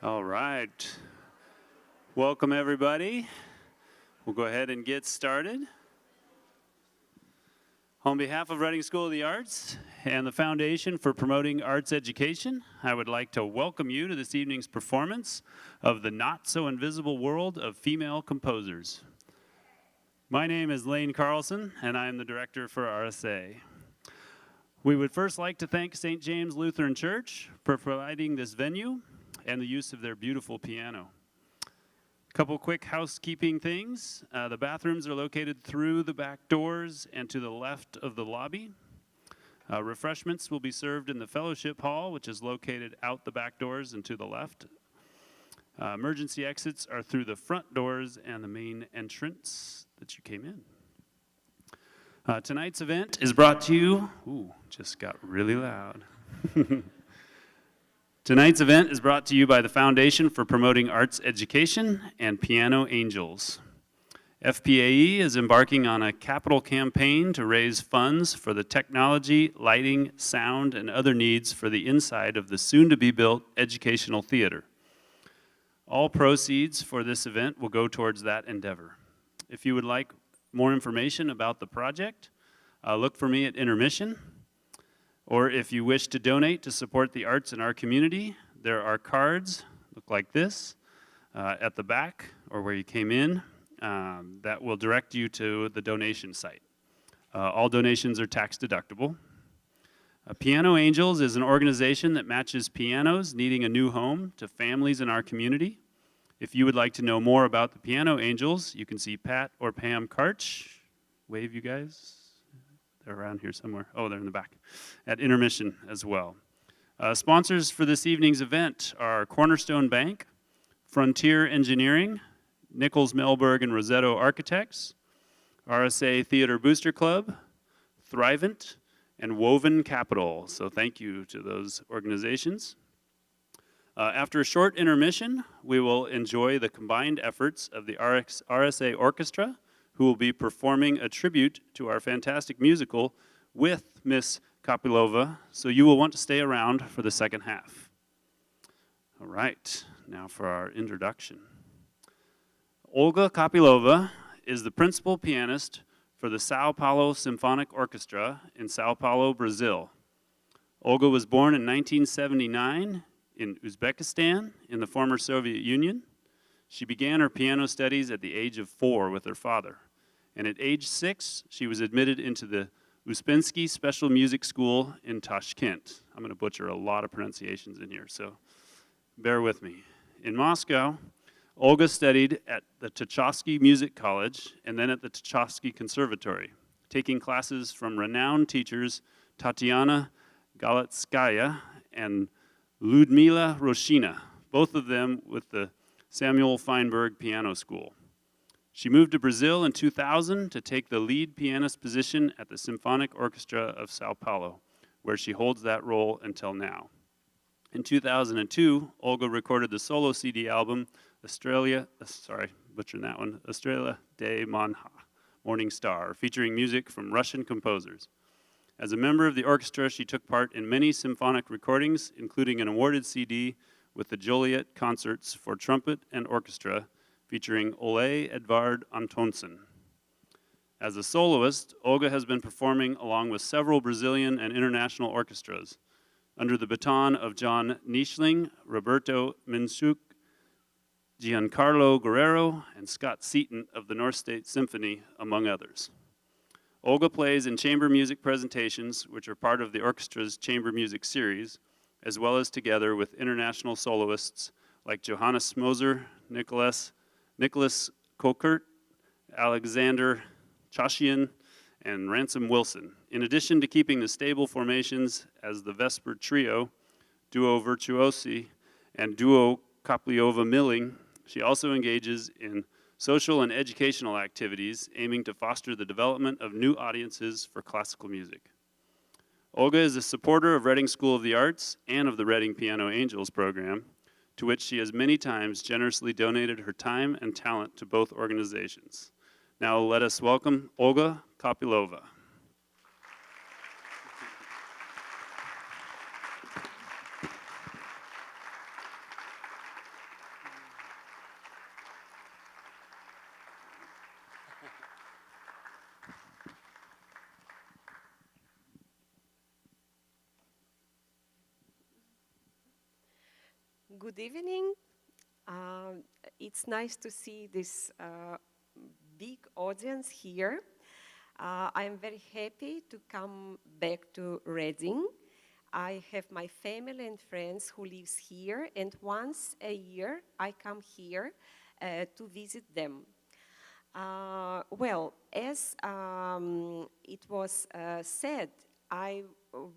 All right. Welcome, everybody. We'll go ahead and get started. On behalf of Reading School of the Arts and the Foundation for Promoting Arts Education, I would like to welcome you to this evening's performance of The Not So Invisible World of Female Composers. My name is Lane Carlson, and I am the director for RSA. We would first like to thank St. James Lutheran Church for providing this venue and the use of their beautiful piano. A couple quick housekeeping things. The bathrooms are located through the back doors and to the left of the lobby. Refreshments will be served in the fellowship hall, which is located out the back doors and to the left. Emergency exits are through the front doors and the main entrance that you came in. Tonight's event is brought to you, just got really loud. Tonight's event is brought to you by the Foundation for Promoting Arts Education and Piano Angels. FPAE is embarking on a capital campaign to raise funds for the technology, lighting, sound, and other needs for the inside of the soon-to-be-built educational theater. All proceeds for this event will go towards that endeavor. If you would like more information about the project, look for me at intermission. Or if you wish to donate to support the arts in our community, there are cards, look like this, at the back or where you came in, that will direct you to the donation site. All donations are tax deductible. Piano Angels is an organization that matches pianos needing a new home to families in our community. If you would like to know more about the Piano Angels, you can see Pat or Pam Karch. Wave, you guys. They're around here somewhere. Oh, they're in the back. At intermission as well. Sponsors for this evening's event are Cornerstone Bank, Frontier Engineering, Nichols Melberg and Rosetto Architects, RSA Theater Booster Club, Thrivent, and Woven Capital. So thank you to those organizations. After a short intermission, we will enjoy the combined efforts of the RSA Orchestra, who will be performing a tribute to our fantastic musical with Miss Kopylova, so you will want to stay around for the second half. All right, now for our introduction. Olga Kopylova is the principal pianist for the Sao Paulo Symphonic Orchestra in Sao Paulo, Brazil. Olga was born in 1979 in Uzbekistan in the former Soviet Union. She began her piano studies at the age of 4 with her father. And at age 6, she was admitted into the Uspensky Special Music School in Tashkent. I'm going to butcher a lot of pronunciations in here, so bear with me. In Moscow, Olga studied at the Tchaikovsky Music College and then at the Tchaikovsky Conservatory, taking classes from renowned teachers Tatiana Galetskaya and Ludmila Roshina, both of them with the Samuel Feinberg Piano School. She moved to Brazil in 2000 to take the lead pianist position at the Symphonic Orchestra of Sao Paulo, where she holds that role until now. In 2002, Olga recorded the solo CD album, Estrella de Manha, Morning Star, featuring music from Russian composers. As a member of the orchestra, she took part in many symphonic recordings, including an awarded CD with the Joliet Concerts for Trumpet and Orchestra, featuring Ole Edvard Antonsen. As a soloist, Olga has been performing along with several Brazilian and international orchestras, under the baton of John Nischling, Roberto Minchuk, Giancarlo Guerrero, and Scott Seaton of the North State Symphony, among others. Olga plays in chamber music presentations, which are part of the orchestra's chamber music series, as well as together with international soloists like Johannes Moser, Nicholas Kokert, Alexander Chashian, and Ransom Wilson. In addition to keeping the stable formations as the Vesper Trio, Duo Virtuosi, and Duo Kopylova Milling, she also engages in social and educational activities aiming to foster the development of new audiences for classical music. Olga is a supporter of Reading School of the Arts and of the Reading Piano Angels program, to which she has many times generously donated her time and talent to both organizations. Now let us welcome Olga Kopylova. Good evening. It's nice to see this big audience here. I'm very happy to come back to Reading. I have my family and friends who lives here, and once a year I come here to visit them. Well, as it was said, I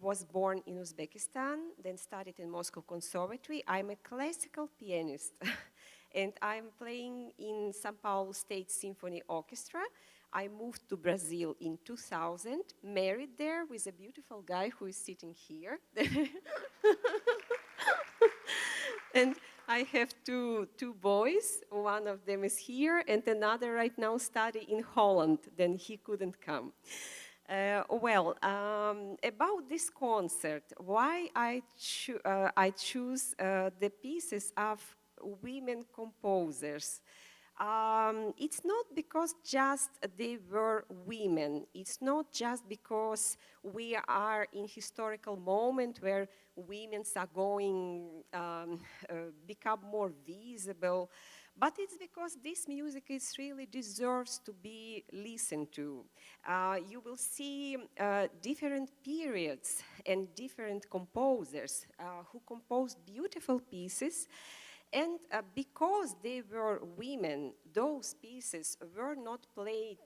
was born in Uzbekistan, then studied in Moscow Conservatory. I'm a classical pianist, and I'm playing in São Paulo State Symphony Orchestra. I moved to Brazil in 2000, married there with a beautiful guy who is sitting here. And I have two boys. One of them is here, and another right now study in Holland. Then he couldn't come. About this concert, why I choose the pieces of women composers. It's not because just they were women. It's not just because we are in historical moment where women are going become more visible, but it's because this music is really deserves to be listened to. You will see different periods and different composers who composed beautiful pieces. And because they were women, those pieces were not played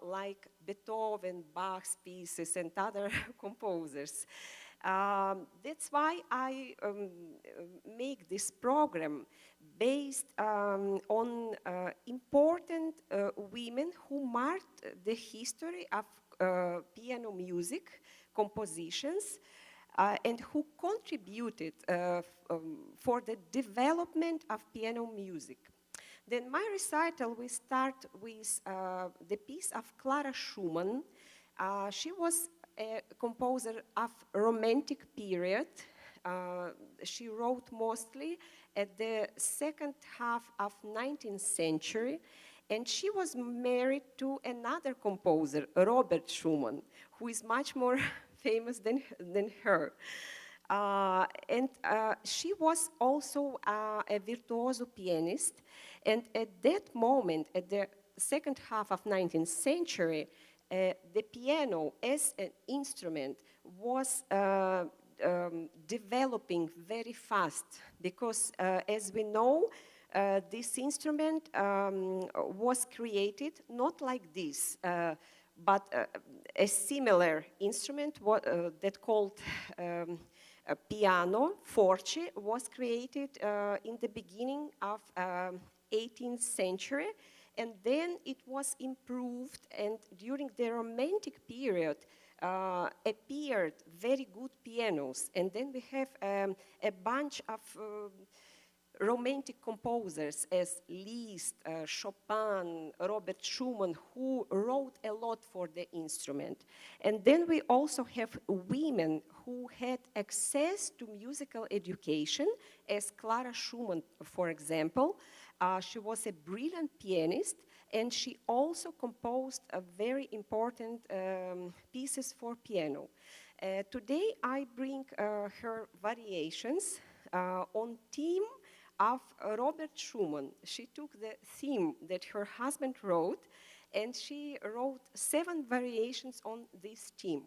like Beethoven, Bach's pieces, and other composers. That's why I make this program based on important women who marked the history of piano music compositions. And who contributed for the development of piano music. Then my recital will start with the piece of Clara Schumann. She was a composer of Romantic period. She wrote mostly at the second half of 19th century, and she was married to another composer, Robert Schumann, who is much more famous than her. She was also a virtuoso pianist, and at that moment, at the second half of 19th century, the piano as an instrument was developing very fast because, as we know, this instrument was created not like this, but a similar instrument that called a piano, forte, was created in the beginning of 18th century, and then it was improved, and during the Romantic period appeared very good pianos, and then we have a bunch of Romantic composers as Liszt, Chopin, Robert Schumann, who wrote a lot for the instrument. And then we also have women who had access to musical education, as Clara Schumann, for example. She was a brilliant pianist, and she also composed a very important pieces for piano. Today I bring her variations on theme of Robert Schumann. She took the theme that her husband wrote, and she wrote 7 variations on this theme.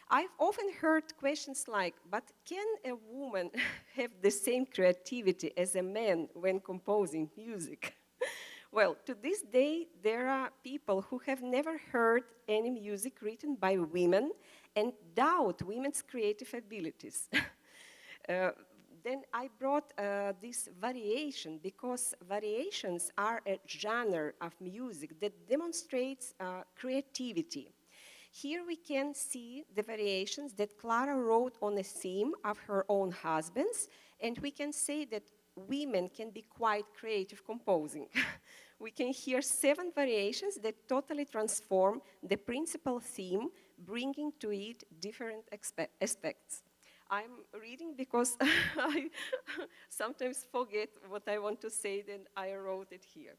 I've often heard questions like, but can a woman have the same creativity as a man when composing music? Well, to this day, there are people who have never heard any music written by women and doubt women's creative abilities. Then I brought this variation because variations are a genre of music that demonstrates creativity. Here we can see the variations that Clara wrote on a theme of her own husband's, and we can say that women can be quite creative composing. We can hear 7 variations that totally transform the principal theme, bringing to it different aspects. I'm reading because I sometimes forget what I want to say, then I wrote it here.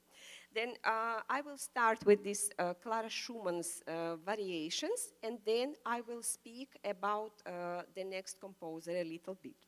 Then I will start with this Clara Schumann's variations, and then I will speak about the next composer a little bit.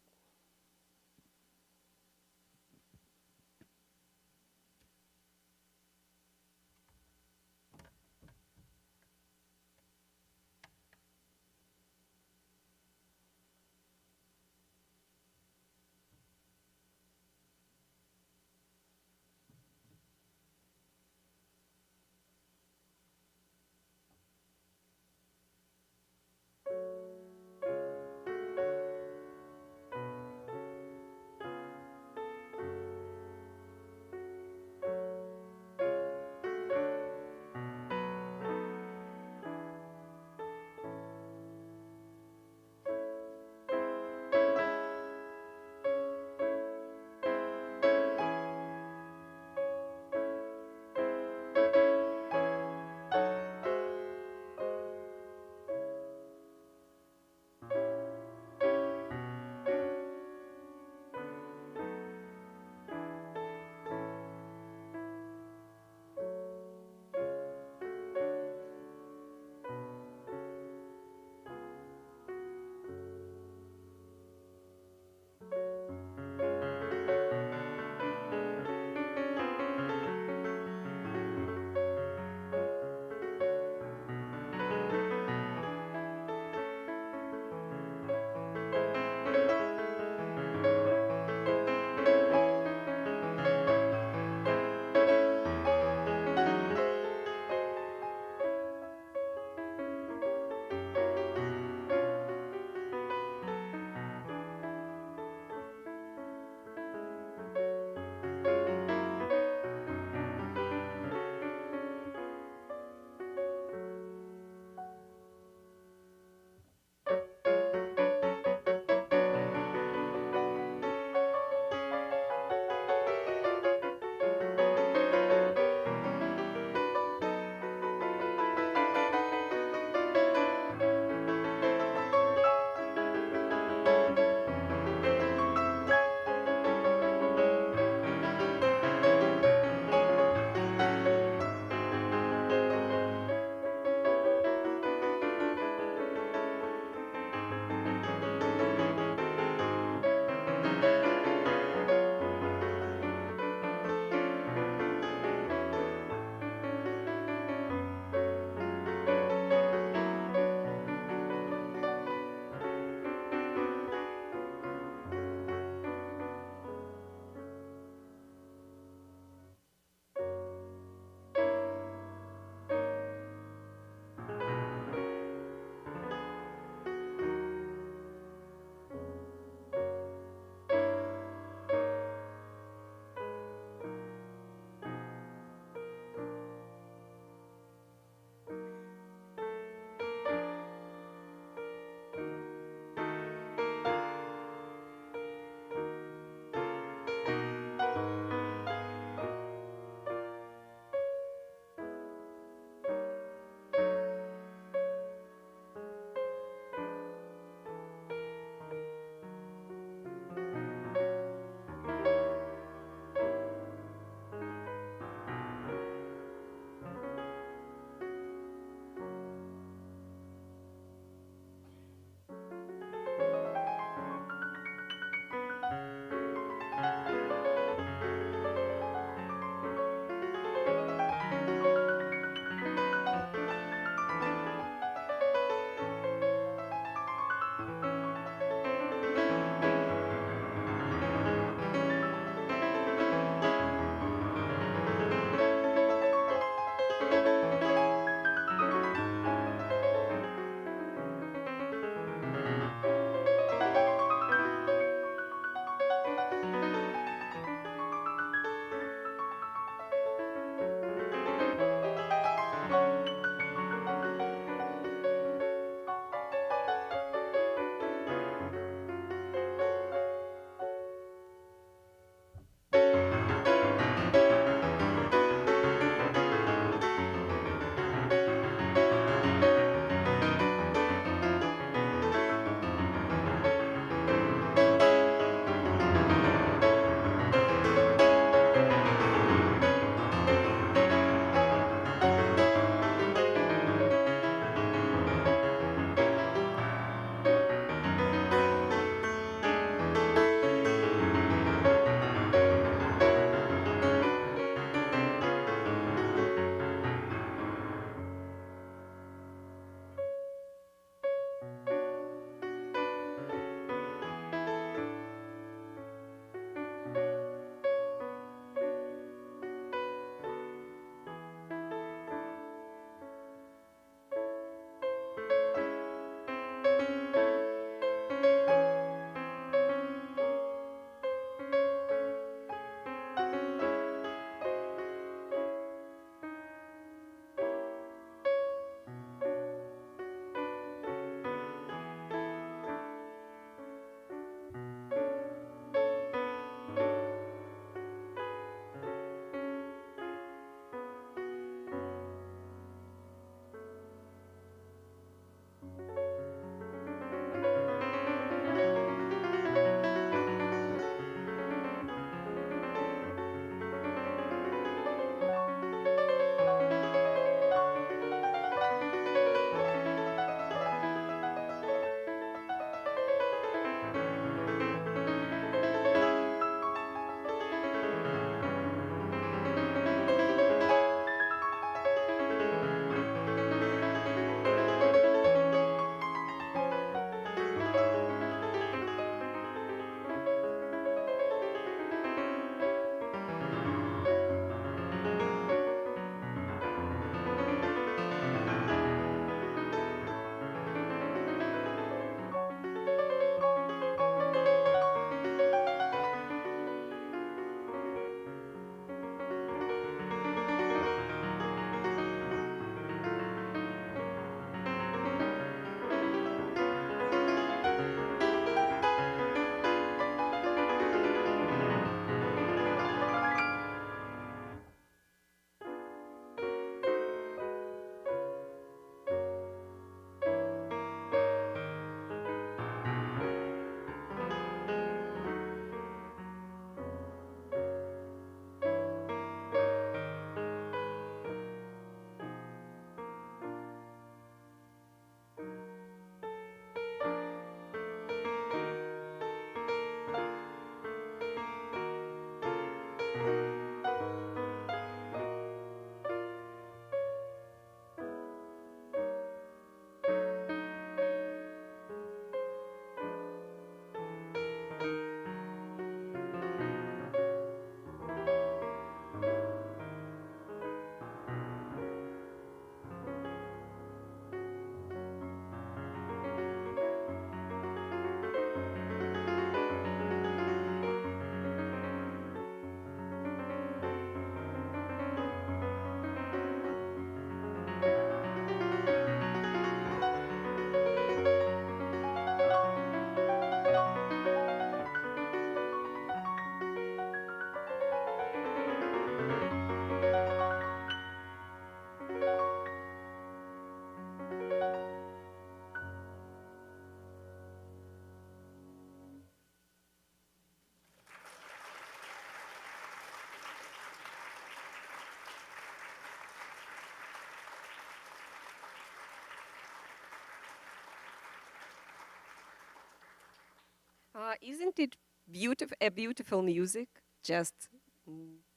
Isn't it beautiful music? Just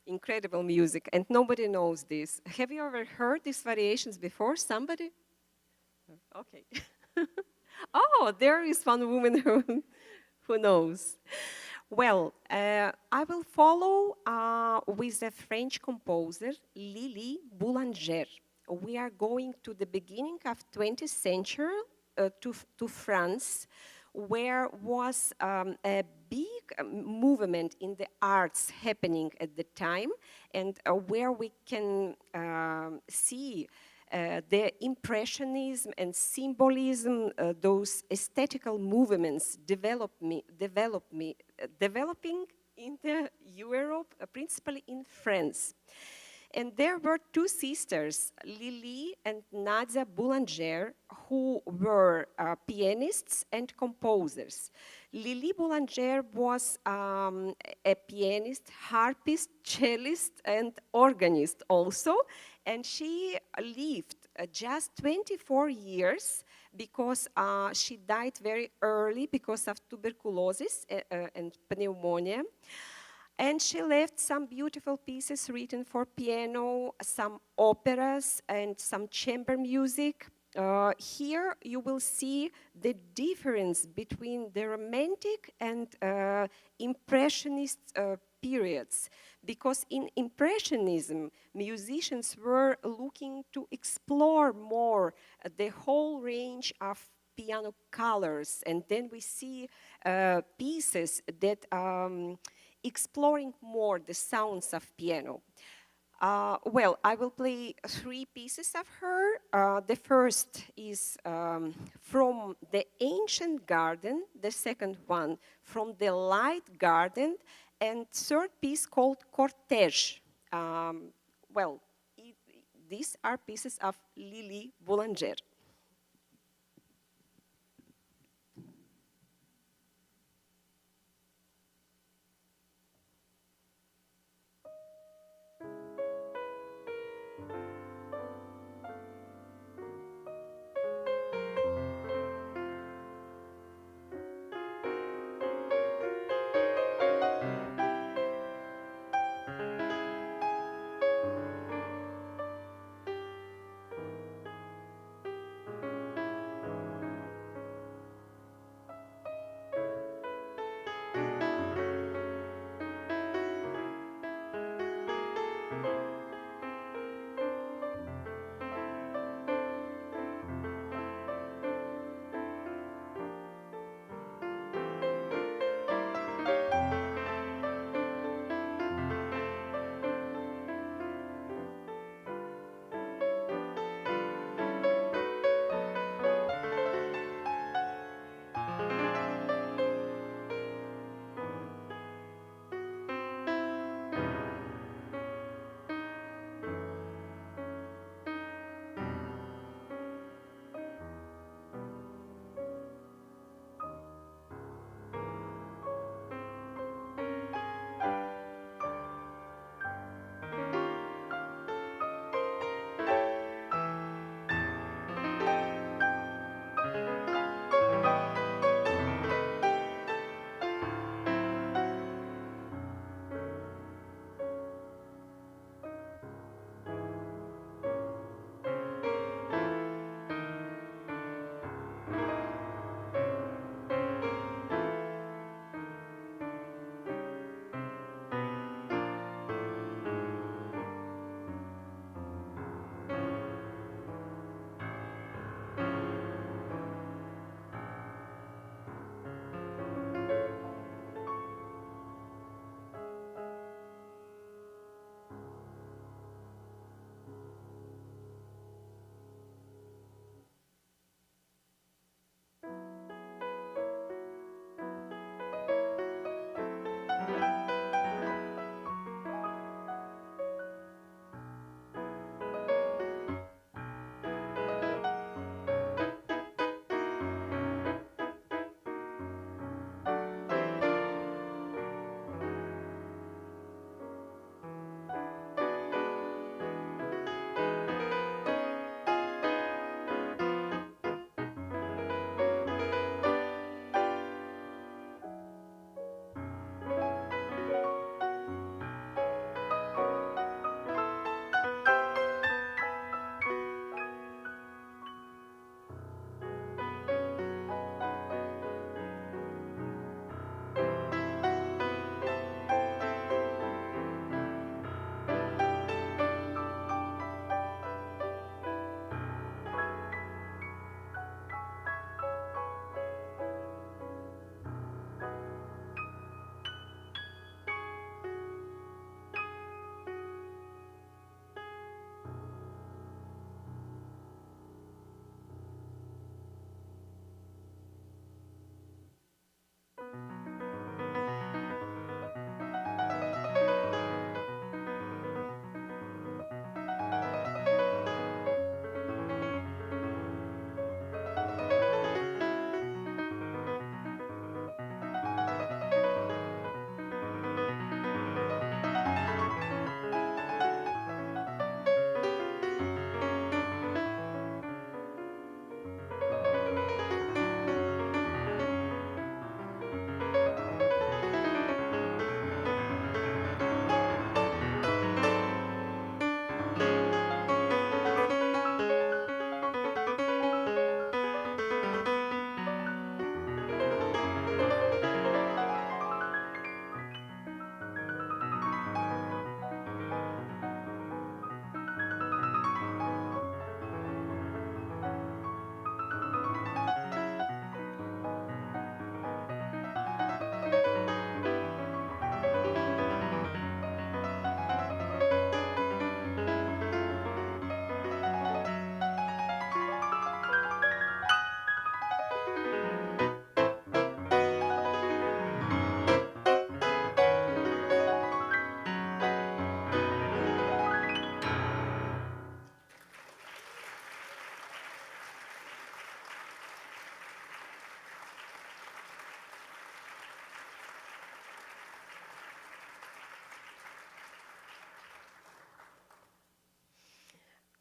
incredible music, and nobody knows this. Have you ever heard these variations before? Somebody? Okay. Oh, there is one woman who knows. Well, I will follow with a French composer, Lili Boulanger. We are going to the beginning of 20th century to France, where was a big movement in the arts happening at the time, and where we can see the impressionism and symbolism, those aesthetical movements developing in the Europe, principally in France. And there were two sisters, Lili and Nadia Boulanger, who were pianists and composers. Lili Boulanger was a pianist, harpist, cellist, and organist also, and she lived just 24 years because she died very early because of tuberculosis and pneumonia. And she left some beautiful pieces written for piano, some operas, and some chamber music. Here you will see the difference between the Romantic and Impressionist periods. Because in Impressionism, musicians were looking to explore more the whole range of piano colors. And then we see pieces that exploring more the sounds of piano. Well, I will play three pieces of her. The first is from the Ancient Garden, the second one from the Light Garden, and third piece called Cortège. Well, these are pieces of Lili Boulanger.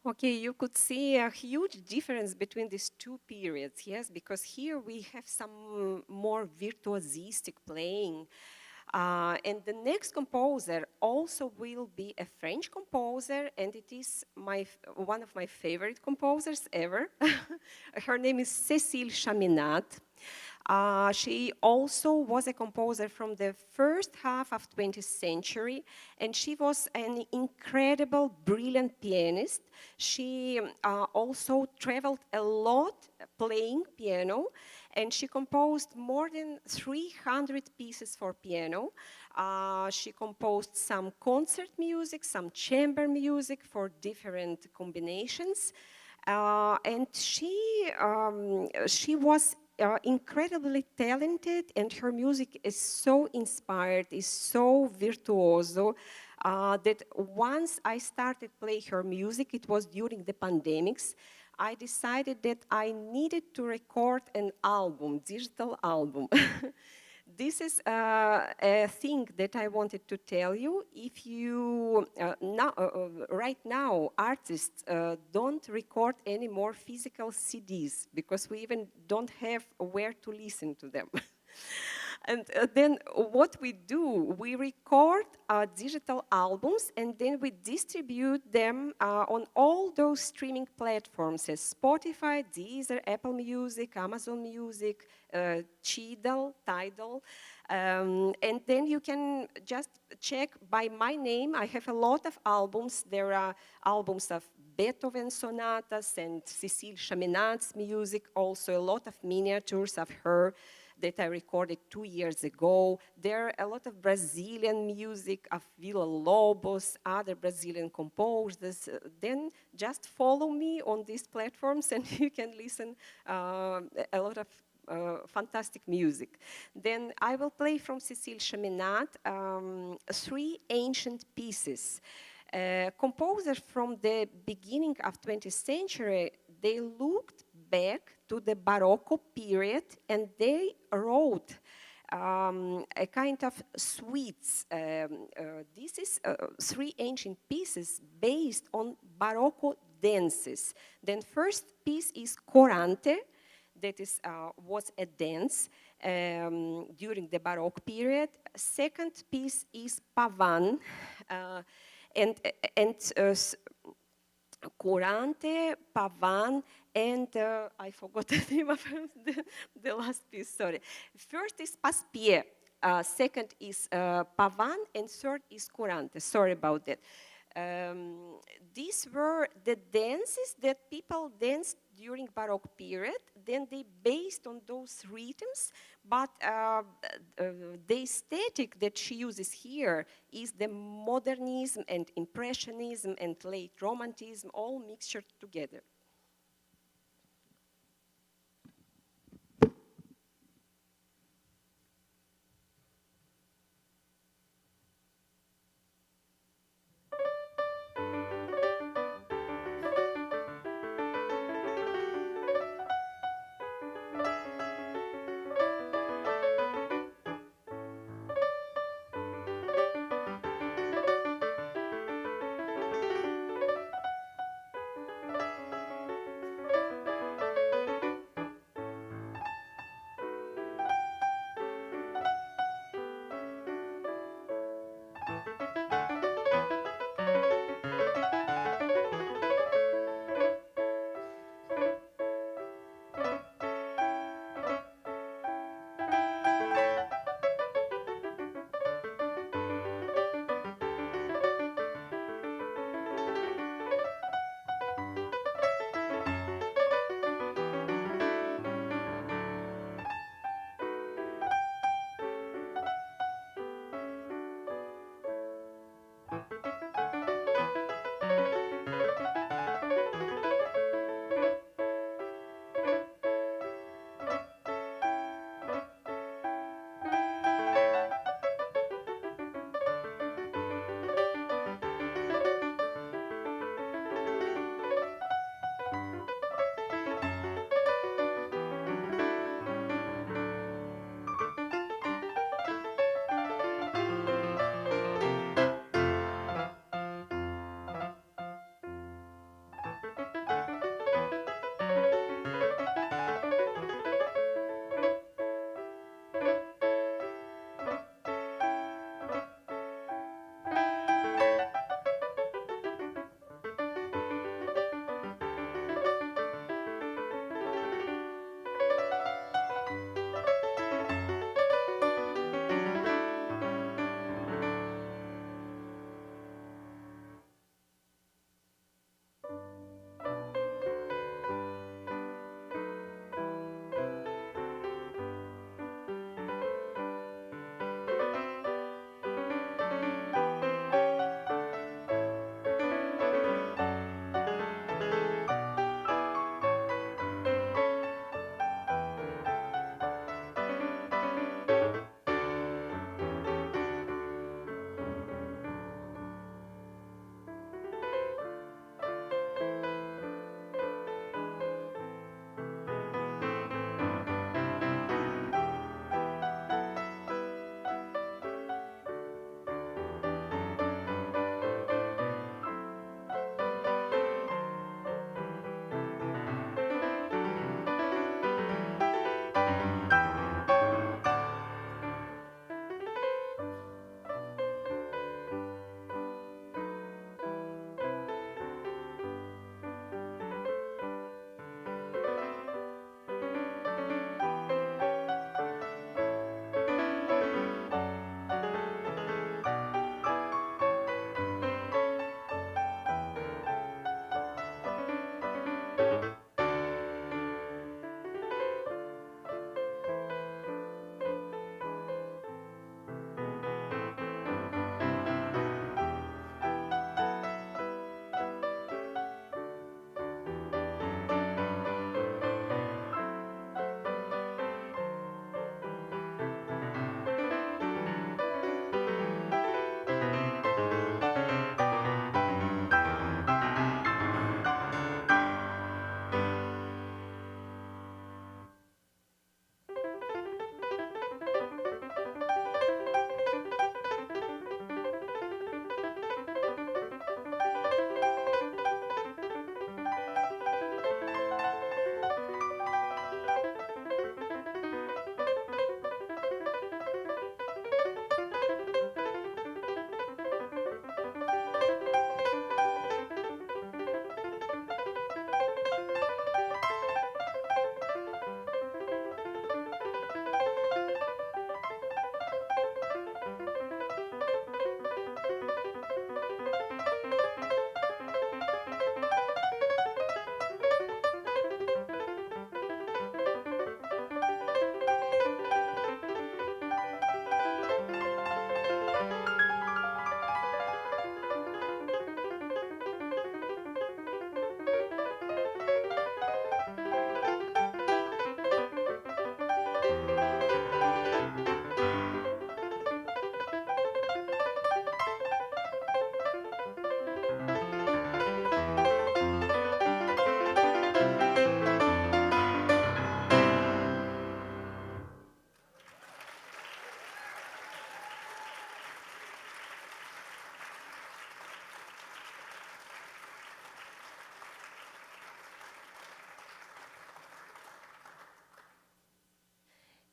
Okay, you could see a huge difference between these two periods, yes, because here we have some more virtuosistic playing. And the next composer also will be a French composer, and it is one of my favorite composers ever. Her name is Cécile Chaminade. She also was a composer from the first half of 20th century, and she was an incredible, brilliant pianist. She also traveled a lot playing piano, and she composed more than 300 pieces for piano. She composed some concert music, some chamber music for different combinations. And she was incredibly talented, and her music is so inspired, is so virtuoso, that once I started playing her music, it was during the pandemics, I decided that I needed to record an album, digital album. This is a thing that I wanted to tell you. If you, right now, artists don't record any more physical CDs because we even don't have where to listen to them. And then what we do, we record digital albums and then we distribute them on all those streaming platforms as Spotify, Deezer, Apple Music, Amazon Music, Tidal. And then you can just check by my name. I have a lot of albums. There are albums of Beethoven sonatas and Cécile Chaminade's music, also a lot of miniatures of her that I recorded 2 years ago. There are a lot of Brazilian music of Villa-Lobos, other Brazilian composers. Then just follow me on these platforms and you can listen a lot of fantastic music. Then I will play from Cécile Chaminade 3 ancient pieces. Composers from the beginning of 20th century, they looked back to the Baroque period and they wrote a kind of suites. This is 3 ancient pieces based on Baroque dances. Then first piece is Corante, that is, was a dance during the Baroque period. Second piece is Pavan, and Corante, Pavan, and I forgot the name of the last piece, sorry. First is Paspier, second is Pavan, and third is Corante. Sorry about that. These were the dances that people danced during Baroque period. Then they based on those rhythms, but the aesthetic that she uses here is the modernism and impressionism and late romanticism all mixtured together.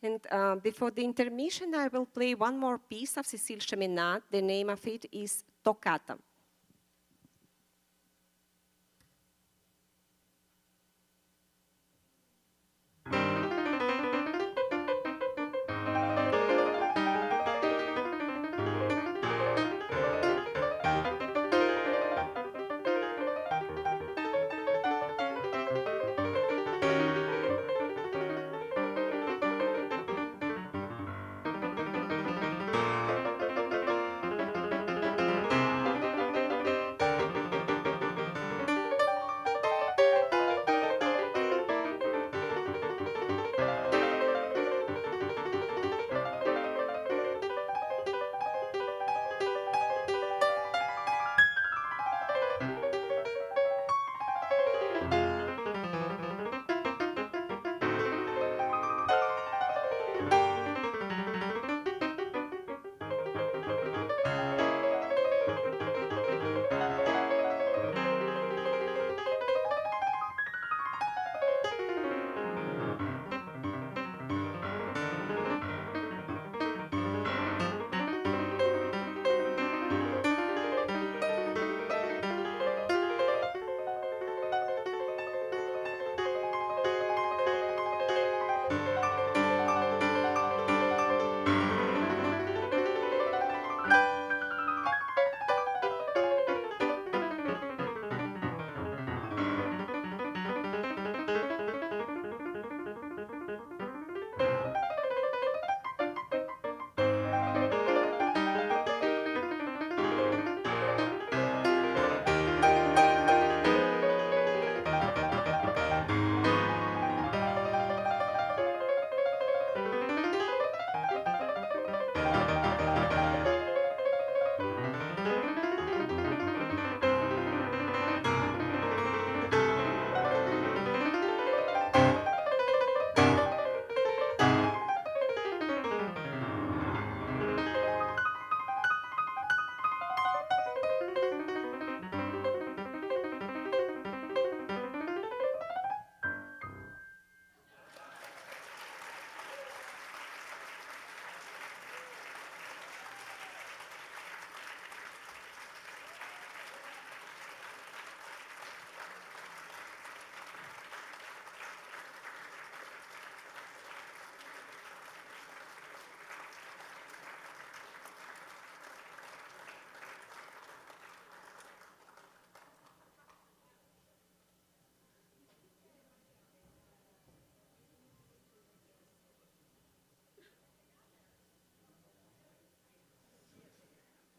And before the intermission, I will play one more piece of Cécile Cheminade. The name of it is Toccata.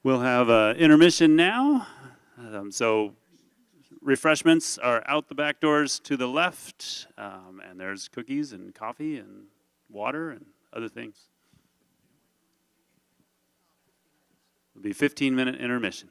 We'll have an intermission now. So refreshments are out the back doors to the left, and there's cookies and coffee and water and other things. It'll be a 15-minute intermission.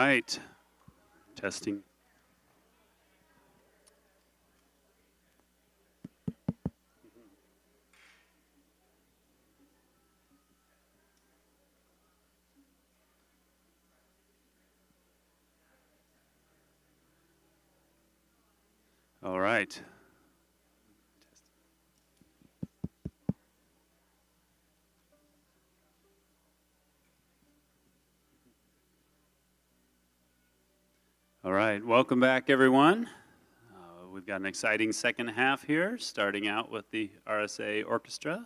right. Testing. All right. All right, welcome back, everyone. We've got an exciting second half here, starting out with the RSA Orchestra,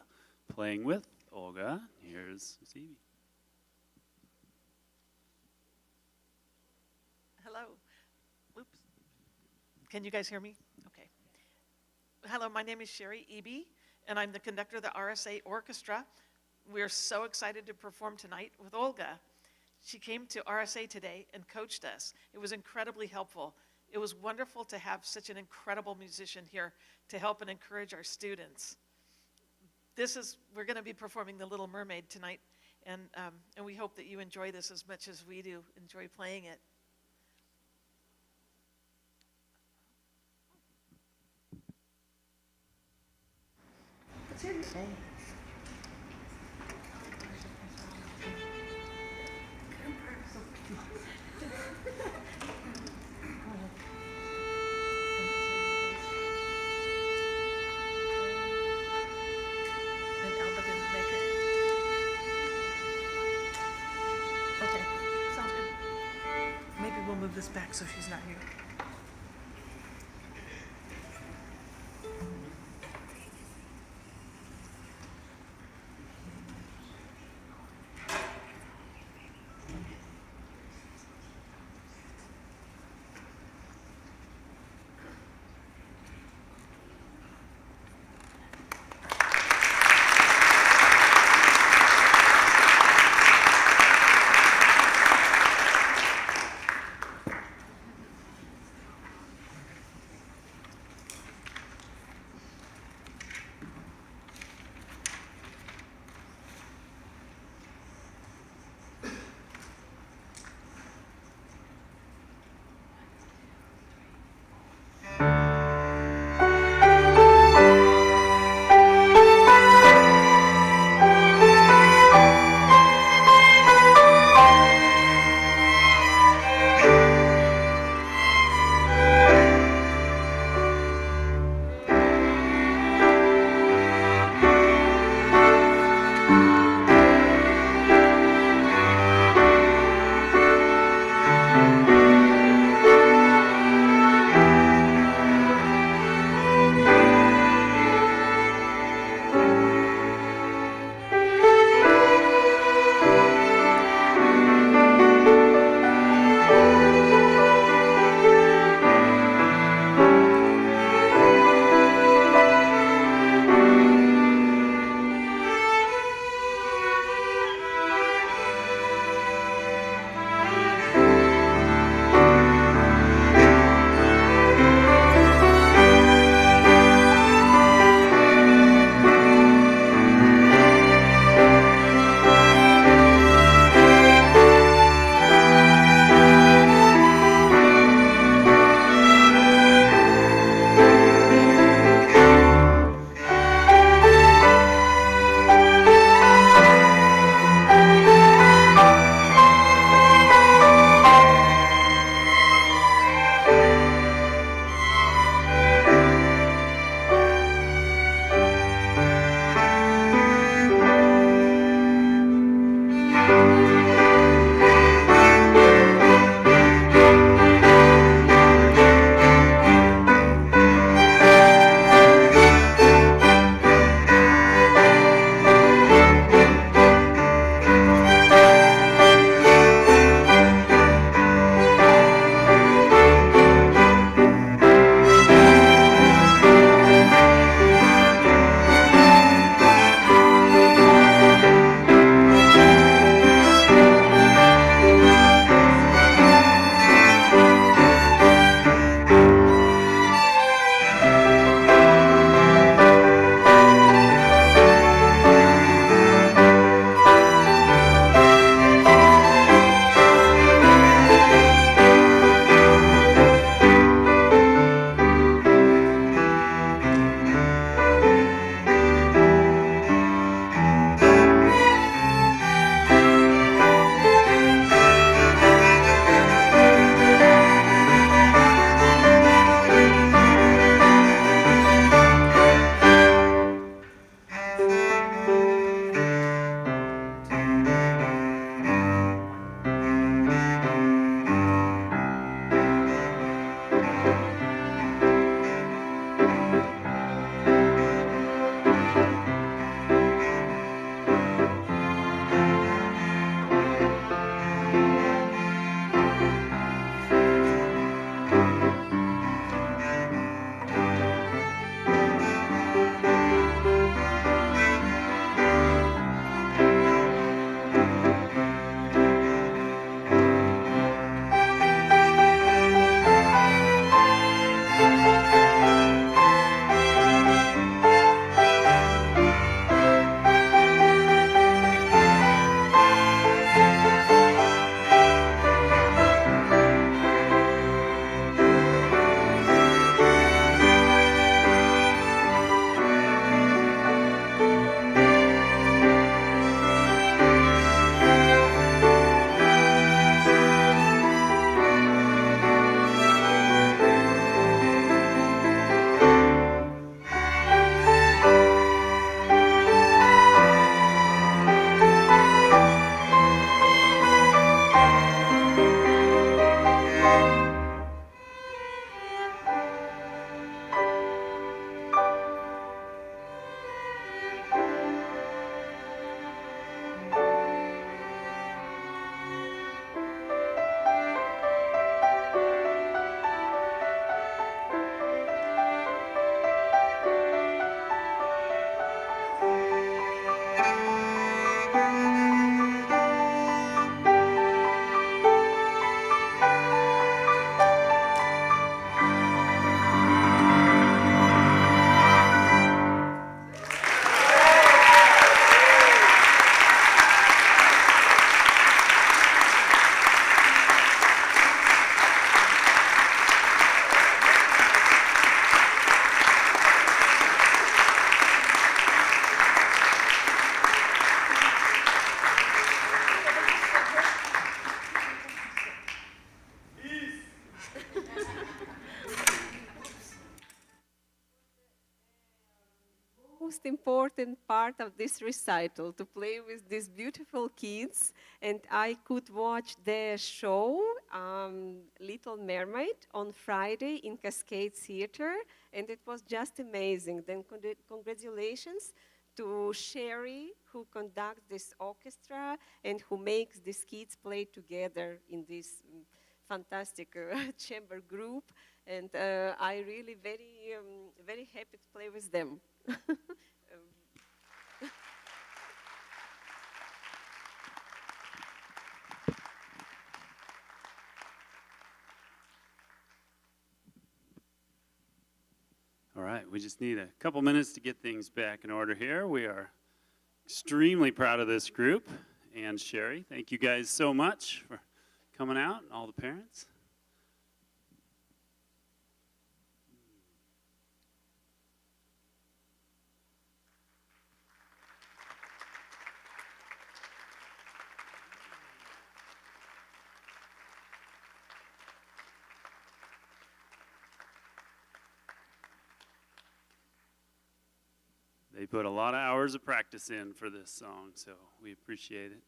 playing with Olga. Here's Stevie. Hello. Oops. Can you guys hear me? Okay. Hello, my name is Sherry Eby, and I'm the conductor of the RSA Orchestra. We're so excited to perform tonight with Olga. She came to RSA today and coached us. It was incredibly helpful. It was wonderful to have such an incredible musician here to help and encourage our students. We're going to be performing The Little Mermaid tonight, and we hope that you enjoy this as much as we do enjoy playing it. Let's hear you. Move this back so she's not here. most important part of this recital, to play with these beautiful kids. And I could watch their show, Little Mermaid, on Friday in Cascade Theater, and it was just amazing. Then congratulations to Sherry, who conducts this orchestra and who makes these kids play together in this fantastic chamber group. And I really very happy to play with them. All right, we just need a couple minutes to get things back in order here. We are extremely proud of this group. And Sherry, thank you guys so much for coming out, and all the parents. They put a lot of hours of practice in for this song, so we appreciate it.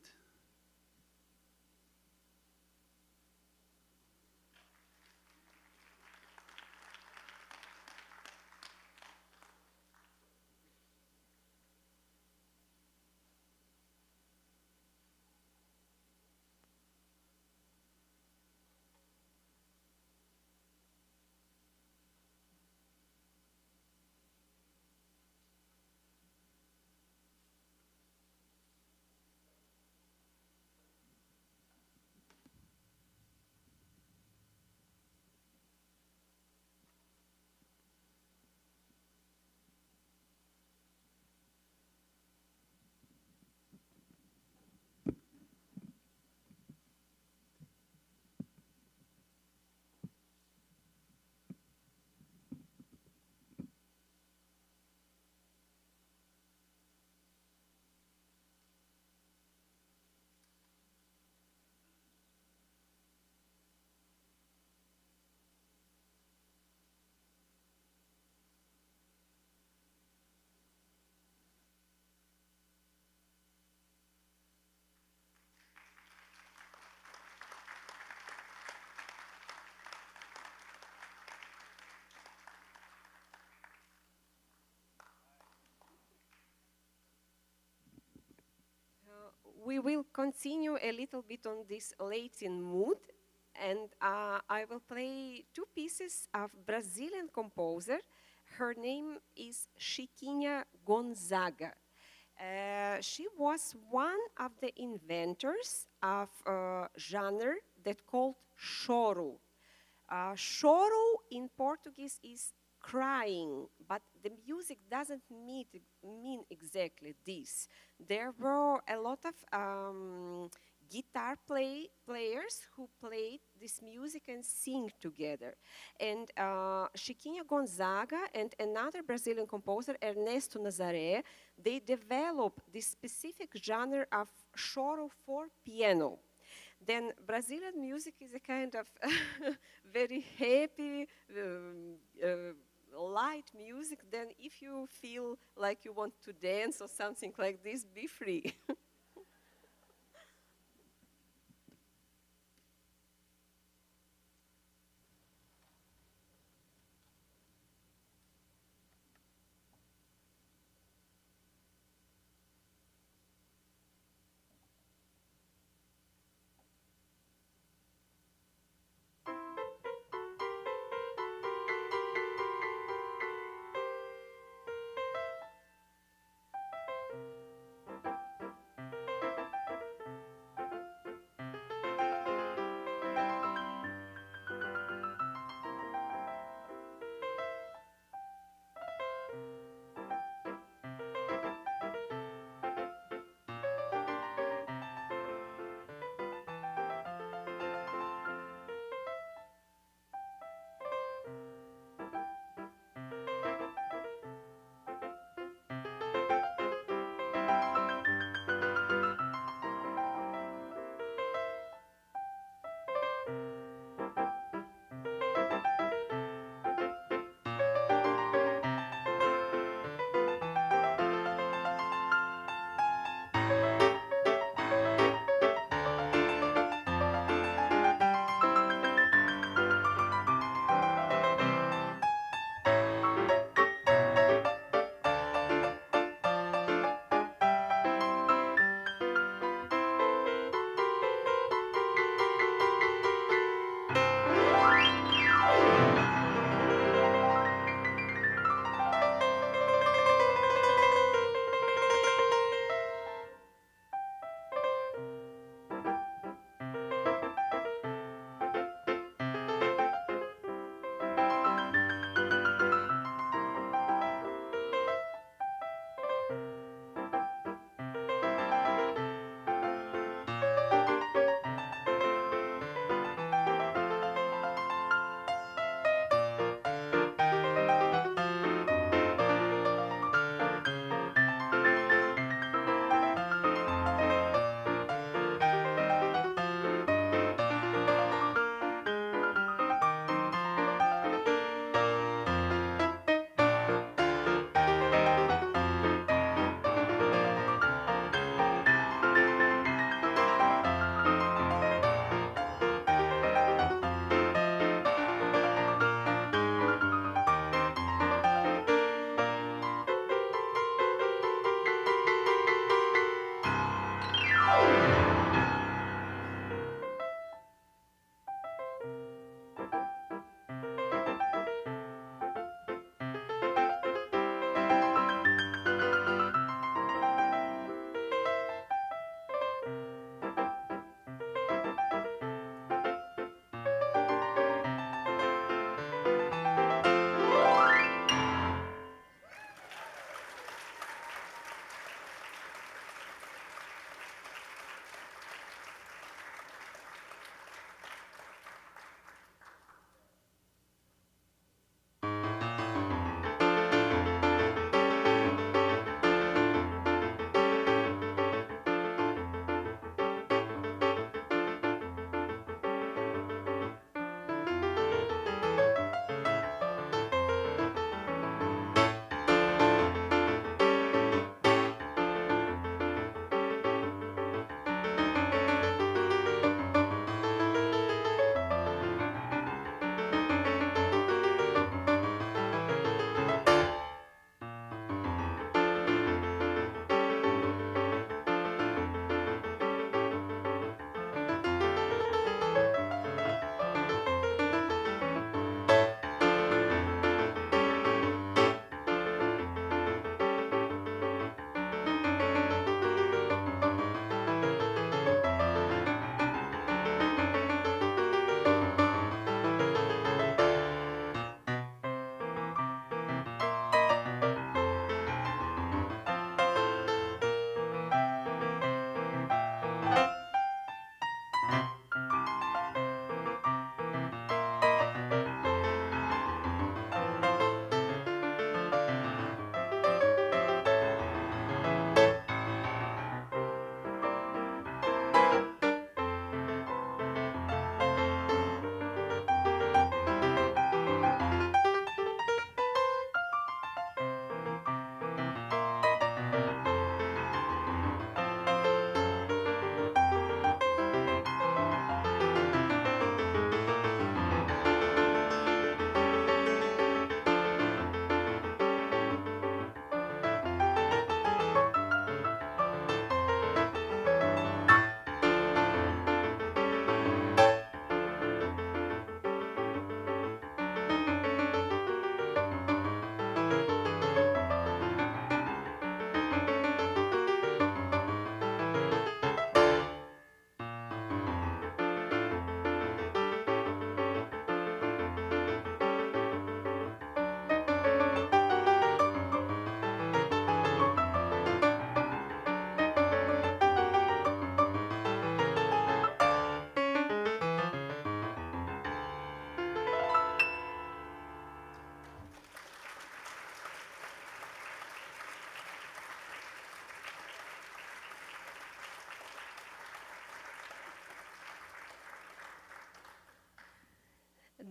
We will continue a little bit on this Latin mood, and I will play two pieces of Brazilian composer. Her name is Chiquinha Gonzaga. She was one of the inventors of a genre that called choro. Choro in Portuguese is crying, but the music doesn't mean exactly this. There were a lot of guitar players who played this music and sing together. And Chiquinha Gonzaga and another Brazilian composer, Ernesto Nazaré, they developed this specific genre of choro for piano. Then Brazilian music is a kind of very happy, light music. Then if you feel like you want to dance or something like this, be free.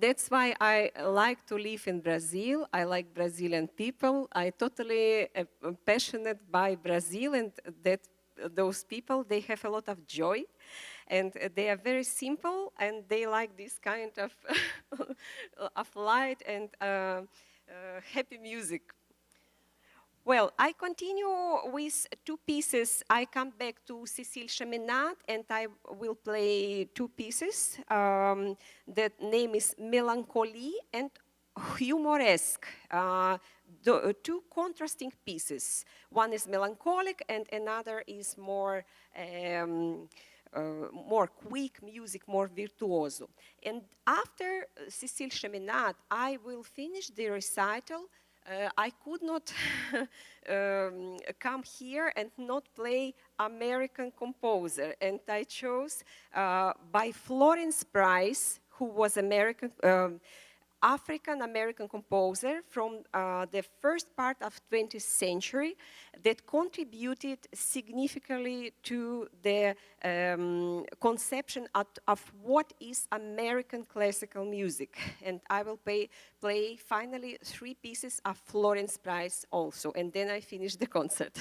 That's why I like to live in Brazil. I like Brazilian people. I totally am passionate by Brazil, and that those people, they have a lot of joy, and they are very simple, and they like this kind of light and happy music. Well, I continue with two pieces. I come back to Cécile Cheminade, and I will play two pieces. The name is Melancholy and Humoresque. Two contrasting pieces. One is melancholic, and another is more more quick music, more virtuoso. And after Cécile Cheminade, I will finish the recital. I could not come here and not play American composer, and I chose by Florence Price, who was African-American composer from the first part of 20th century that contributed significantly to the conception of what is American classical music. And I will play finally three pieces of Florence Price also, and then I finish the concert.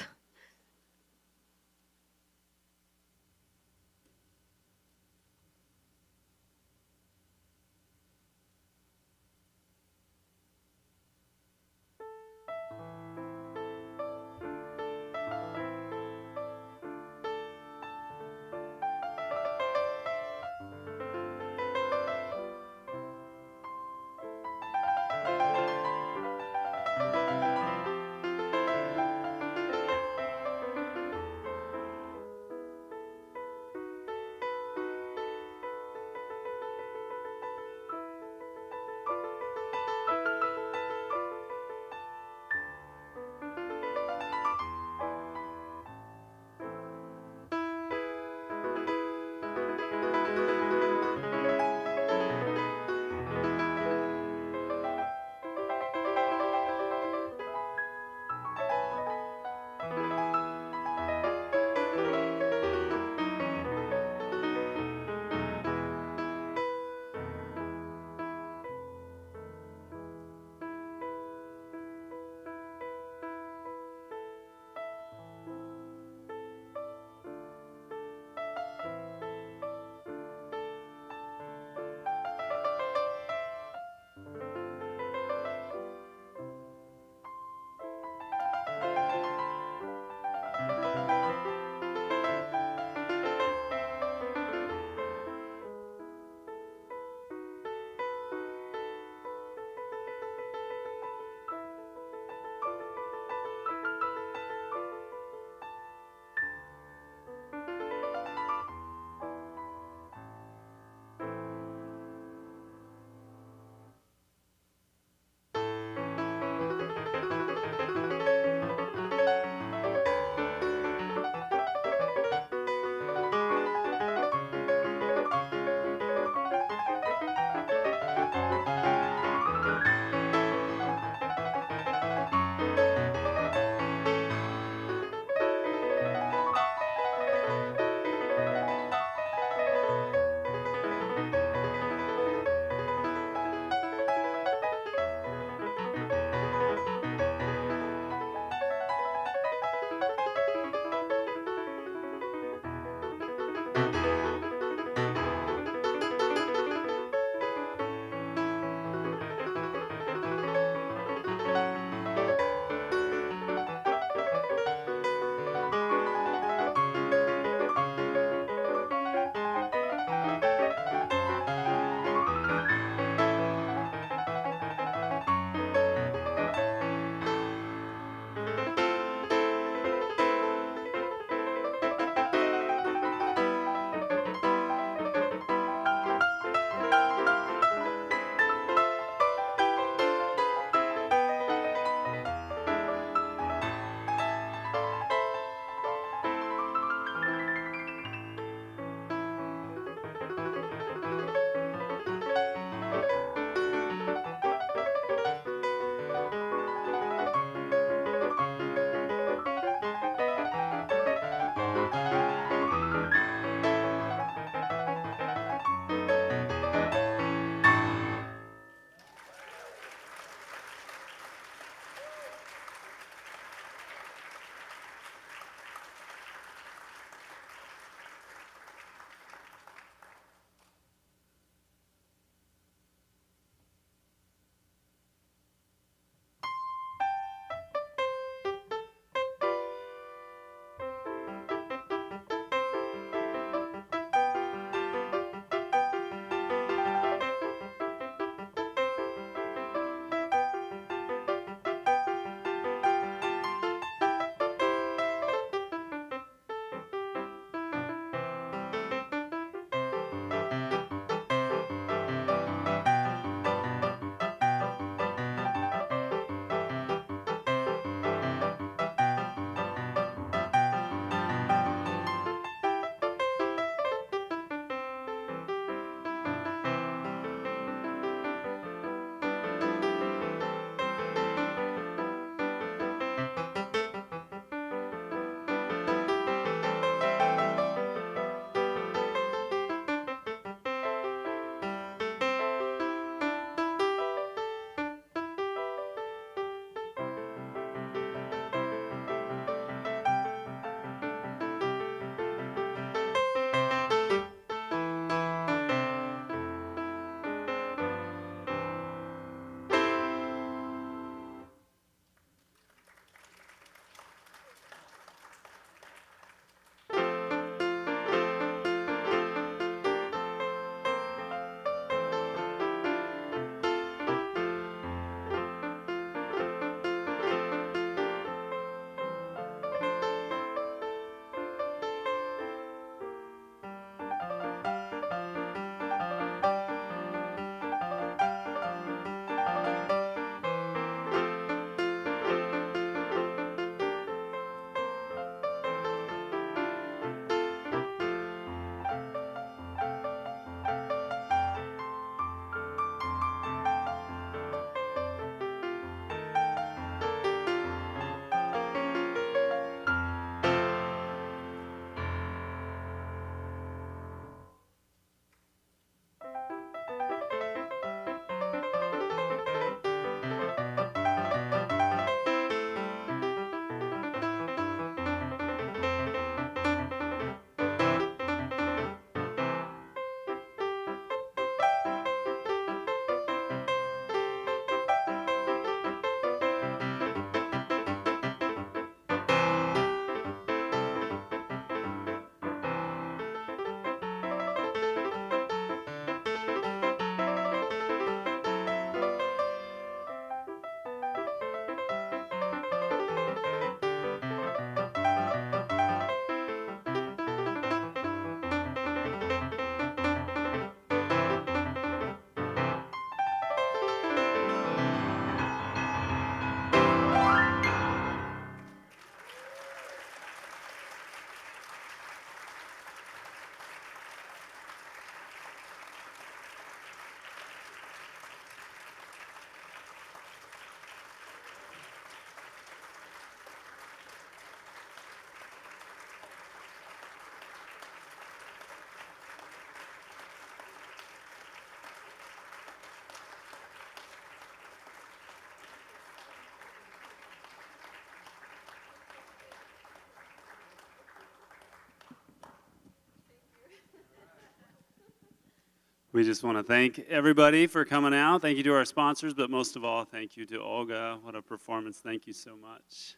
We just want to thank everybody for coming out. Thank you to our sponsors, but most of all, thank you to Olga. What a performance. Thank you so much.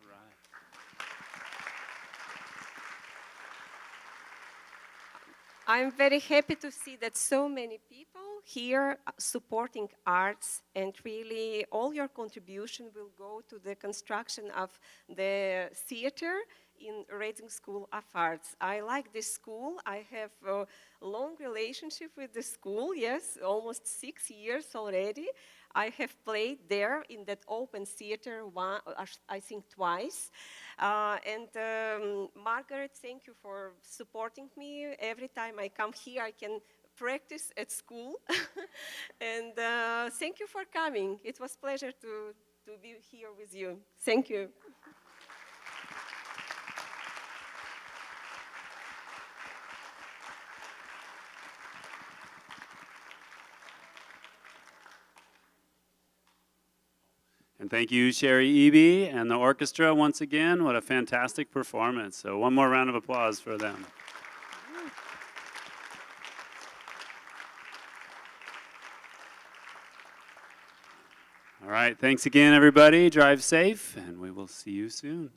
All right. I'm very happy to see that so many people here supporting arts, and really all your contribution will go to the construction of the theater in Reading School of Arts. I like this school. I have a long relationship with the school, yes, almost 6 years already. I have played there in that open theater, I think twice. Margaret, thank you for supporting me. Every time I come here, I can practice at school. And thank you for coming. It was a pleasure to be here with you. Thank you. And thank you, Sherry Eby and the orchestra once again. What a fantastic performance. So one more round of applause for them. All right, thanks again, everybody. Drive safe, and we will see you soon.